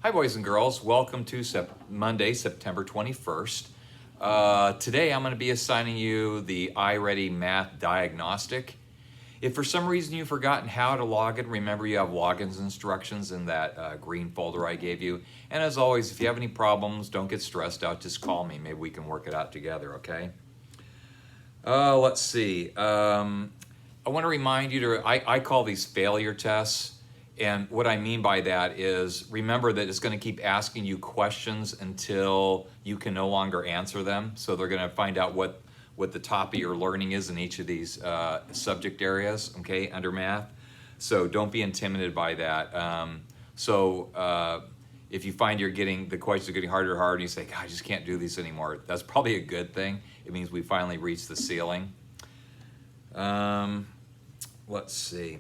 Hi, boys and girls. Welcome to Monday, September 21st. Today, I'm going to be assigning you the iReady Math Diagnostic. If for some reason you've forgotten how to log in, remember you have login instructions in that green folder I gave you. And as always, if you have any problems, don't get stressed out. Just call me. Maybe we can work it out together, okay? Let's see. I want to remind you to, I call these failure tests. And what I mean by that is, remember that it's going to keep asking you questions until you can no longer answer them. So they're going to find out what the top of your learning is in each of these subject areas, okay, under math. So don't be intimidated by that. If you find the questions are getting harder and harder, and you say, God, I just can't do these anymore, that's probably a good thing. It means we finally reached the ceiling. Let's see.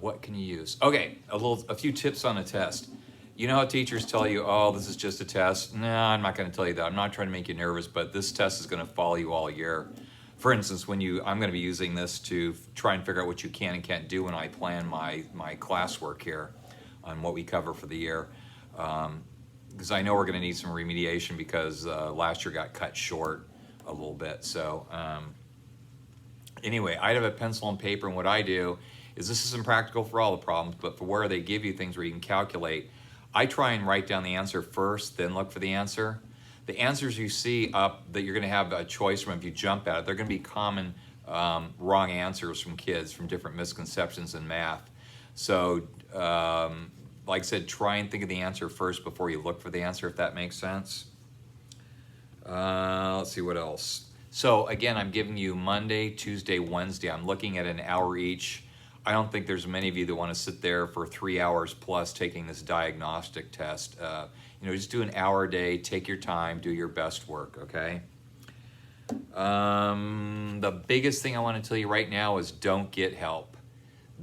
What can you use? Okay, a few tips on a test. You know how teachers tell you, oh, this is just a test? No, I'm not going to tell you that. I'm not trying to make you nervous, but this test is going to follow you all year. For instance, I'm going to be using this to try and figure out what you can and can't do when I plan my classwork here on what we cover for the year. Because I know we're going to need some remediation because last year got cut short a little bit. So anyway, I'd have a pencil and paper, and what I do is, this isn't practical for all the problems, but for where they give you things where you can calculate, I try and write down the answer first, then look for the answer. The answers you see up that you're going to have a choice from if you jump at it, they're going to be common wrong answers from kids from different misconceptions in math. So, like I said, try and think of the answer first before you look for the answer, if that makes sense. Let's see what else. So again, I'm giving you Monday, Tuesday, Wednesday. I'm looking at an hour each. I don't think there's many of you that want to sit there for 3 hours plus taking this diagnostic test. Just do an hour a day, take your time, do your best work, okay? The biggest thing I want to tell you right now is don't get help.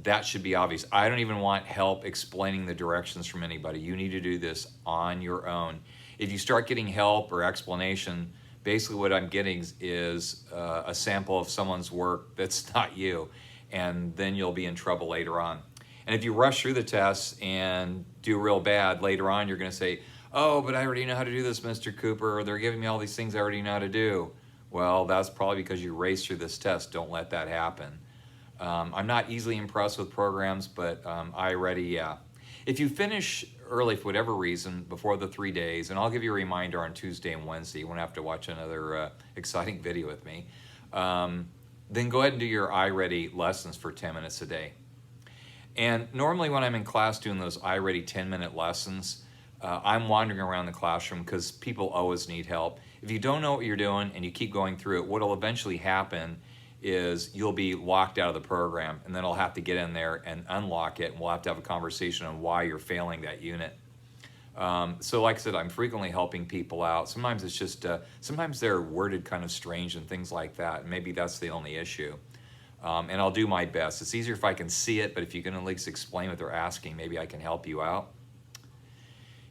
That should be obvious. I don't even want help explaining the directions from anybody. You need to do this on your own. If you start getting help or explanation, basically what I'm getting is a sample of someone's work that's not you. And then you'll be in trouble later on. And if you rush through the tests and do real bad, later on you're going to say, oh, but I already know how to do this, Mr. Cooper, or they're giving me all these things I already know how to do. Well, that's probably because you raced through this test. Don't let that happen. I'm not easily impressed with programs, but iReady, yeah. If you finish early for whatever reason before the 3 days, and I'll give you a reminder on Tuesday and Wednesday, you won't have to watch another exciting video with me, then go ahead and do your iReady lessons for 10 minutes a day. And normally when I'm in class doing those iReady 10-minute lessons, I'm wandering around the classroom because people always need help. If you don't know what you're doing and you keep going through it, what will eventually happen is you'll be locked out of the program, and then I'll have to get in there and unlock it, and we'll have to have a conversation on why you're failing that unit. So like I said, I'm frequently helping people out. Sometimes it's just, sometimes they're worded kind of strange and things like that. And maybe that's the only issue. And I'll do my best. It's easier if I can see it, but if you can at least explain what they're asking, maybe I can help you out.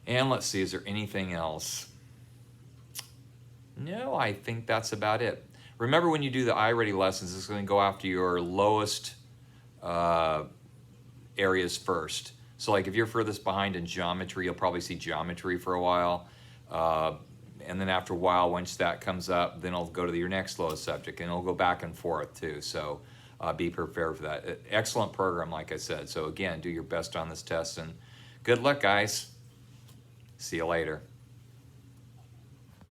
And let's see, is there anything else? No, I think that's about it. Remember, when you do the iReady lessons, it's going to go after your lowest areas first. So like if you're furthest behind in geometry, you'll probably see geometry for a while. And then after a while, once that comes up, then I'll go to your next lowest subject, and it'll go back and forth too. So be prepared for that. Excellent program, like I said. So again, do your best on this test, and good luck, guys. See you later.